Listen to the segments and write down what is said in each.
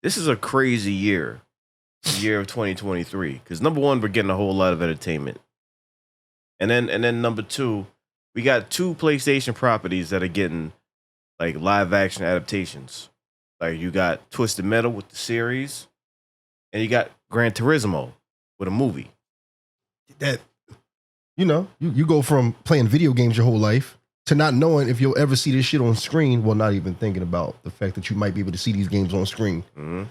this is a crazy year, the year of 2023. Because number one, we're getting a whole lot of entertainment, and then number two, we got 2 PlayStation properties that are getting like live action adaptations. Like you got Twisted Metal with the series, and you got Gran Turismo with a movie. That, you know, you go from playing video games your whole life to not knowing if you'll ever see this shit on screen. Well, not even thinking about the fact that you might be able to see these games on screen. Mm-hmm.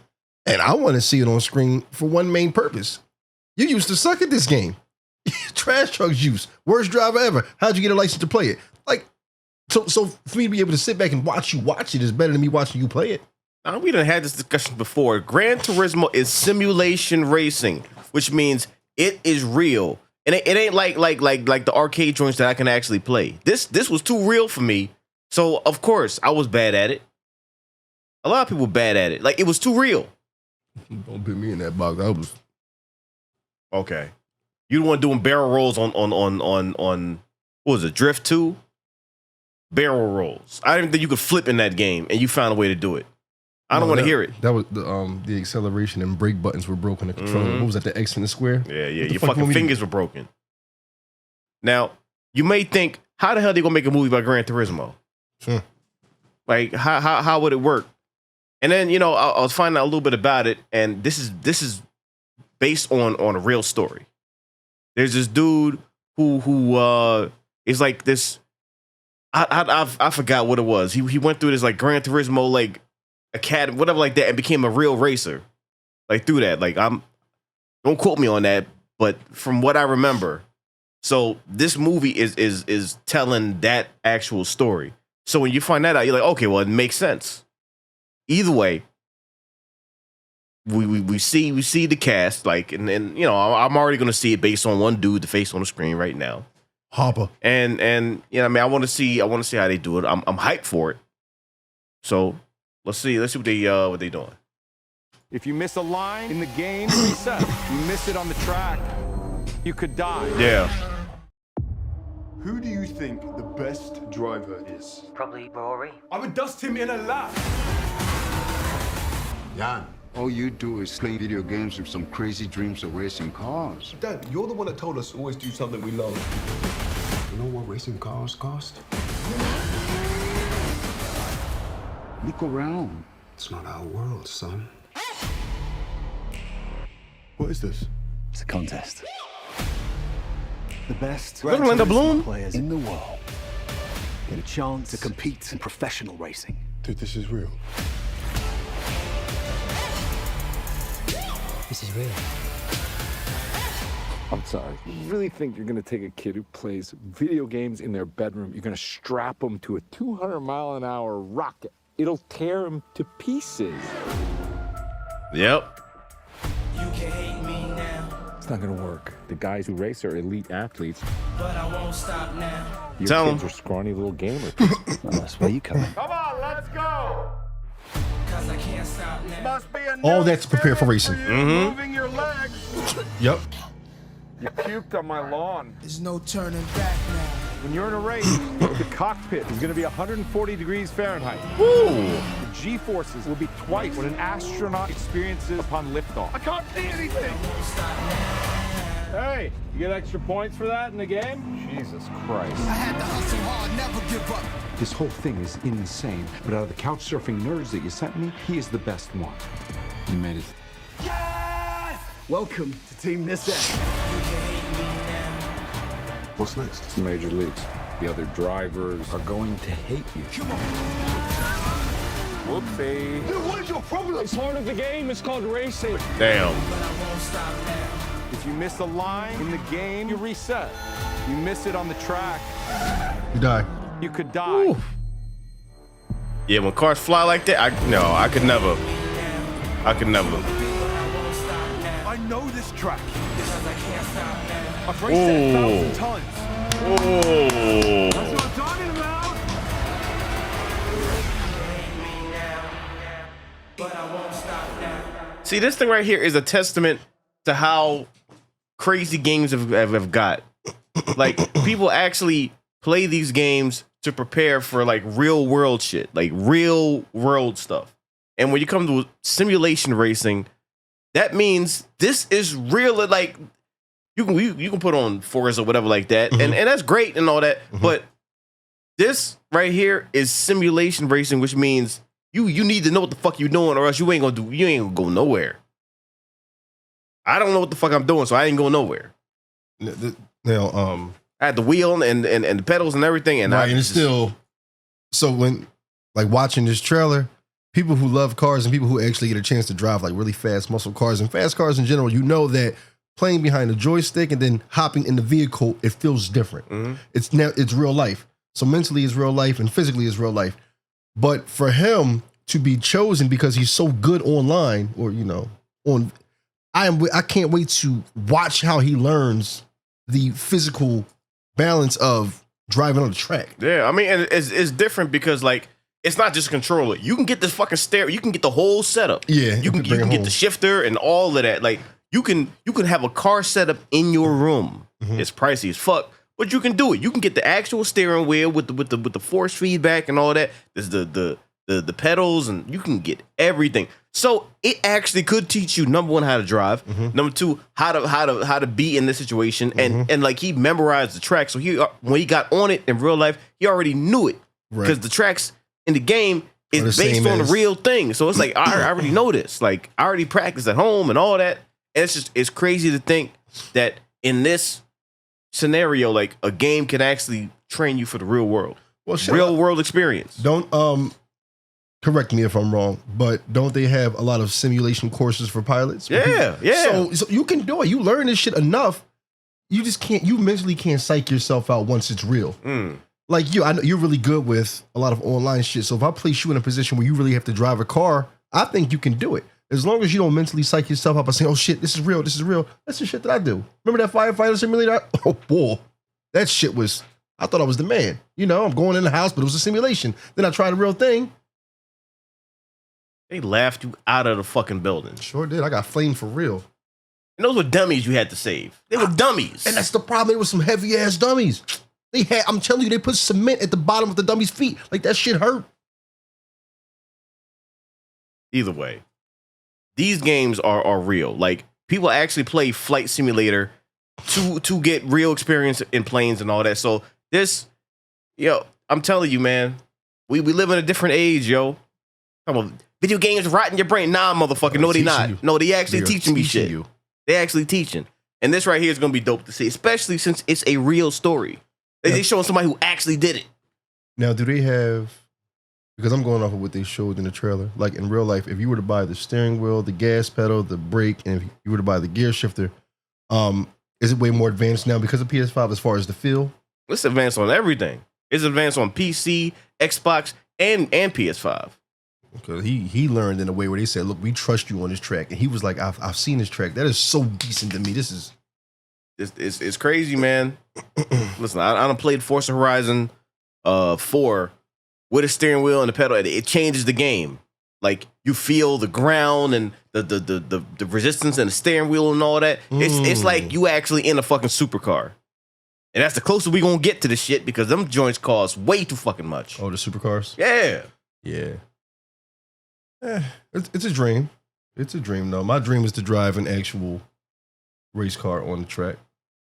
And I want to see it on screen for one main purpose. You used to suck at this game. Trash trucks use. Worst driver ever. How'd you get a license to play it? Like, so for me to be able to sit back and watch you watch it is better than me watching you play it. We done had this discussion before. Gran Turismo is simulation racing, which means it is real. And it ain't like the arcade joints that I can actually play. This was too real for me. So of course I was bad at it. A lot of people were bad at it. Like it was too real. Don't put me in that box. I was okay. You the one doing barrel rolls on what was it, Drift 2? Barrel rolls. I didn't think you could flip in that game, and you found a way to do it. I don't want to hear it. That was the acceleration and brake buttons were broken. The controller. What was that? The X and the square. Yeah. Your fucking fingers were broken. Now you may think, how the hell are they gonna make a movie about Gran Turismo? Like how would it work? And then I was finding out a little bit about it, and this is based on a real story. There's this dude who is like this. I forgot what it was. He went through this like Gran Turismo like academy, whatever like that, and became a real racer. Like through that. Like don't quote me on that, but from what I remember, so this movie is telling that actual story. So when you find that out, you're like, okay, well, it makes sense. Either way, we see the cast, like, and I'm already gonna see it based on one dude, the face on the screen right now. Hopper. And I mean, I want to see how they do it. I'm hyped for it. So let's see what they doing. If you miss a line in the game, reset. You miss it on the track, you could die. Yeah. Who do you think the best driver is? Probably Rory. I would dust him in a lap. Jan. All you do is play video games with some crazy dreams of racing cars. Dad, you're the one that told us to always do something we love. You know what racing cars cost? Look around. It's not our world, son. What is this? It's a contest. The best Orlando Bloom players in the world get a chance to compete in professional racing. Dude, this is real. This is real. I'm sorry. You really think you're gonna take a kid who plays video games in their bedroom, you're gonna strap him to a 200-mile-an-hour rocket? It'll tear him to pieces. Yep. You can hate me now, It's not gonna work. The guys who race are elite athletes. but I won't stop now. Your Tell kids 'em. are scrawny little gamers. Oh, that's where you come in. Come on, let's go! Cause I can't stop now. Must be a All that's to prepare for racing. Moving your legs. Yep. You puked on my lawn. There's no turning back now. When you're in a race, the cockpit is going to be 140 degrees Fahrenheit. Ooh. The G-forces will be twice what an astronaut experiences upon liftoff. I can't see anything. Hey, you get extra points for that in the game? Jesus Christ. I had to hustle hard, never give up. This whole thing is insane, but out of the couch surfing nerds that you sent me, he is the best one. You made it. Yes! Welcome to Team Nissa. You can hate me now. What's next? It's Major Leagues. The other drivers are going to hate you. Come on. Whoopsie. Dude, what is your problem? It's part of the game. It's called racing. Damn. But I won't stop now. If you miss a line in the game, you reset. You miss it on the track, You die. you could die. Yeah, when cars fly like that, I could never. I could never. I know this track. Because I can't stop now. I've raced it 1,000 times. Oh. That's what I'm talking about. Hate me now. But I won't stop now. See, this thing right here is a testament to how crazy games have got. Like, people actually play these games to prepare for like real world shit, like real world stuff. And when you come to simulation racing, that means this is real. Like you can put on Forza or whatever like that, and that's great and all that. But this right here is simulation racing, which means you need to know what the fuck you're doing, or else you ain't gonna go nowhere. I don't know what the fuck I'm doing, so I ain't going nowhere. Now, I had the wheel and the pedals and everything, and right, and it's still. So when like watching this trailer, people who love cars and people who actually get a chance to drive like really fast muscle cars and fast cars in general, you know that playing behind a joystick and then hopping in the vehicle, it feels different. It's real life. So mentally it's real life and physically it's real life. But for him to be chosen because he's so good online, or I can't wait to watch how he learns the physical balance of driving on the track. Yeah, I mean, and it's different because like it's not just a controller. You can get this fucking stereo. You can get the whole setup. Yeah, you can get the shifter and all of that. Like you can have a car setup in your room. It's pricey as fuck, but you can do it. You can get the actual steering wheel with the force feedback and all that. There's the pedals, and you can get everything. So it actually could teach you, number one, how to drive. Number two, how to be in this situation. And like he memorized the track. So when he got on it in real life, he already knew it. Because the tracks in the game is based on the real thing. So it's like I already know this. Like I already practiced at home and all that. And it's crazy to think that in this scenario, like a game can actually train you for the real world. Well, real world experience. Don't correct me if I'm wrong, but don't they have a lot of simulation courses for pilots? Yeah. So you can do it. You learn this shit enough. You just can't. You mentally can't psych yourself out once it's real. Like I know you're really good with a lot of online shit. So if I place you in a position where you really have to drive a car, I think you can do it. As long as you don't mentally psych yourself out by saying, "Oh shit, this is real. This is real." That's the shit that I do. Remember that firefighter simulator? Oh boy, that shit was. I thought I was the man. I'm going in the house, but it was a simulation. Then I tried a real thing. They laughed you out of the fucking building. Sure did. I got flamed for real. And those were dummies you had to save. They were dummies. And that's the problem. They were some heavy ass dummies. I'm telling you, they put cement at the bottom of the dummies' feet. Like that shit hurt. Either way, these games are real. Like people actually play Flight Simulator to get real experience in planes and all that. So this, I'm telling you, man, we live in a different age, yo. Come on. Video games rotting your brain. Nah, motherfucker. No, they not. No, they actually teaching me shit. They actually teaching. And this right here is going to be dope to see, especially since it's a real story. They showing somebody who actually did it. Now, do they have, because I'm going off of what they showed in the trailer, like in real life, if you were to buy the steering wheel, the gas pedal, the brake, and if you were to buy the gear shifter, is it way more advanced now because of PS5 as far as the feel? It's advanced on everything. It's advanced on PC, Xbox, and PS5. Because he learned in a way where they said, "Look, we trust you on this track," and he was like, "I've seen this track. That is so decent to me. This is it's crazy, man." Listen, I done played Forza Horizon 4 with a steering wheel and a pedal. It changes the game. Like you feel the ground and the resistance and the steering wheel and all that. It's like you actually in a fucking supercar. And that's the closest we gonna get to the shit because them joints cost way too fucking much. Oh, the supercars? Yeah. It's a dream. It's a dream, though. My dream is to drive an actual race car on the track.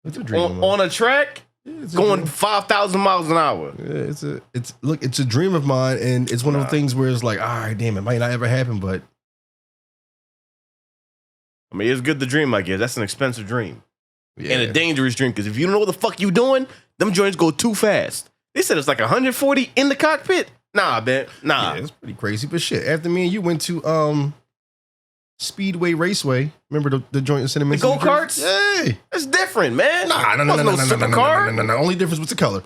It's a dream. On a track? Yeah, going 5,000 miles an hour. Yeah, it's a dream of mine, and it's one of the things where it's like, all right, damn, it might not ever happen, but I mean, it's good to dream, I guess. That's an expensive dream. Yeah. And a dangerous dream, because if you don't know what the fuck you doing, them joints go too fast. They said it's like 140 in the cockpit. Nah, man. Nah. Yeah, it's pretty crazy. But shit, after me and you went to Speedway Raceway, remember the joint in Cinnamon? The go-karts? Hey. That's different, man. No. Only difference was the color.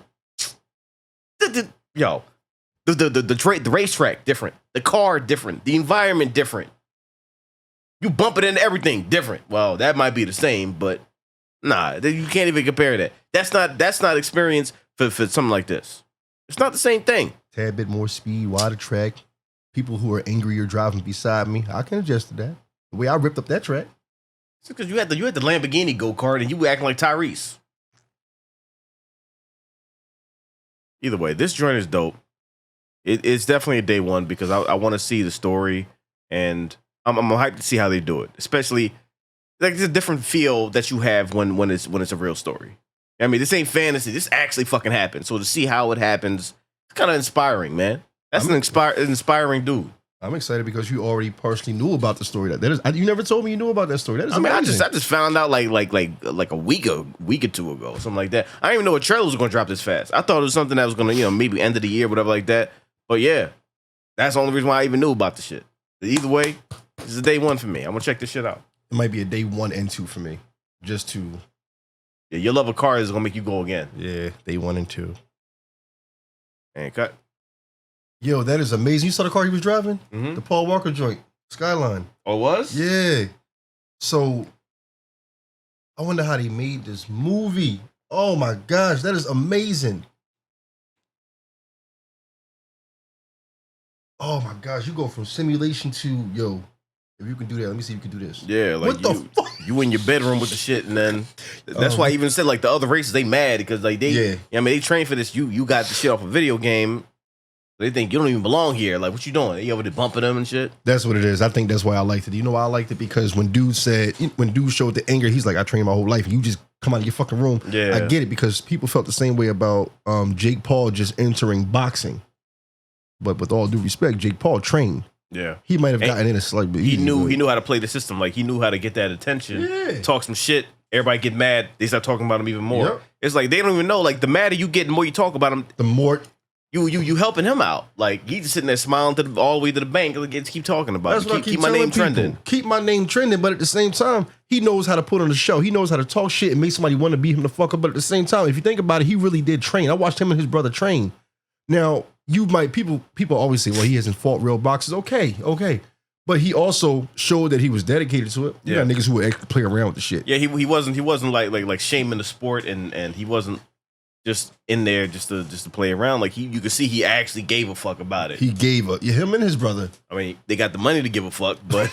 Yo. The racetrack different. The car different. The environment different. You bump it into everything different. Well, that might be the same, but nah, you can't even compare that. That's not experience for something like this. It's not the same thing. Tad bit more speed, wider track. People who are angrier driving beside me. I can adjust to that. The way I ripped up that track. It's because you had the Lamborghini go-kart and you were acting like Tyrese. Either way, this joint is dope. It's definitely a day one because I want to see the story and I'm hyped to see how they do it. Especially like it's a different feel that you have when it's a real story. I mean, this ain't fantasy. This actually fucking happened. So to see how it happens, it's kind of inspiring, man. That's an inspiring dude. I'm excited because you already partially knew about the story. That is, you never told me you knew about that story. That is amazing. I just found out like a week or two ago, something like that. I didn't even know a trailer was gonna drop this fast. I thought it was something that was gonna, maybe end of the year, whatever like that. But yeah, that's the only reason why I even knew about the shit. Either way, this is day one for me. I'm gonna check this shit out. It might be a day 1 and 2 for me, just to. Yeah, your love of cars is gonna make you go again. Yeah, day 1 and 2. And cut. Yo, that is amazing. You saw the car he was driving? Mm-hmm. The Paul Walker joint, Skyline. Oh, it was? Yeah. So, I wonder how they made this movie. Oh my gosh, that is amazing. Oh my gosh, you go from simulation to, if you can do that, let me see if you can do this. Yeah, like what the fuck? You in your bedroom with the shit, and then that's why I even said like the other races, they mad because like they, they train for this. You got the shit off a video game. They think you don't even belong here. Like, what you doing? You over there bumping them and shit? That's what it is. I think that's why I liked it. You know why I liked it? Because when dude showed the anger, he's like, I trained my whole life. And you just come out of your fucking room. Yeah. I get it because people felt the same way about Jake Paul just entering boxing. But with all due respect, Jake Paul trained. Yeah. He might have gotten in a slight bit. He knew how to play the system. Like, he knew how to get that attention, talk some shit. Everybody get mad. They start talking about him even more. Yep. It's like, they don't even know. Like, the madder you get, the more you talk about him, the more... You helping him out. Like, he's just sitting there smiling all the way to the bank. Like, keep talking about That's it. what I keep my name people. trending. Keep my name trending, but at the same time, he knows how to put on the show. He knows how to talk shit and make somebody want to beat him the fuck up. But at the same time, if you think about it, he really did train. I watched him and his brother train. Now, people always say, well, he hasn't fought real boxers. Okay. But he also showed that he was dedicated to it. You got niggas who would actually play around with the shit. Yeah, he wasn't like shaming the sport and he wasn't just in there just to play around. Like you could see he actually gave a fuck about it. He gave him and his brother. I mean, they got the money to give a fuck, but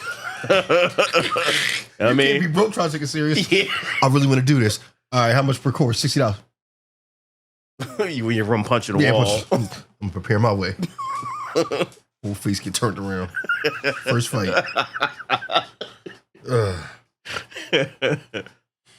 I mean, can't be broke trying to take it serious. Yeah. I really want to do this. All right, how much per course? $60. You in your room punching the wall. I'm gonna prepare my way. Whole face get turned around. First fight.